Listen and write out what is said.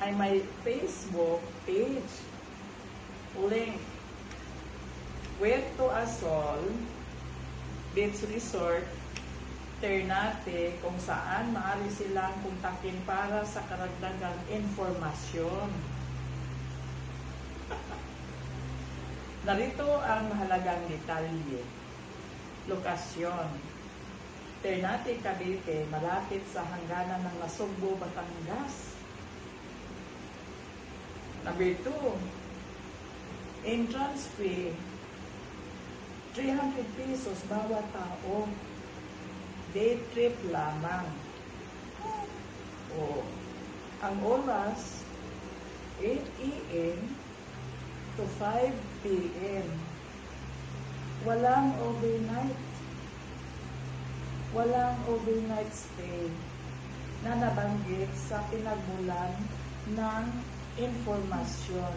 ay may Facebook page. Link. Puerto Asol Beach Resort, Ternate, kung saan maaari silang kontakin para sa karagdagang informasyon. Narito ang mahalagang detalye. Lokasyon. Ternate, Cavite, malapit sa hangganan ng Nasugbo, Batangas. Number 2, entrance fee, 300 pesos bawat tao. Day trip lamang. Ang oras, 8 a.m. to 5 p.m. Walang overnight. Walang overnight stay na nabanggit sa pinagmulan ng informasyon.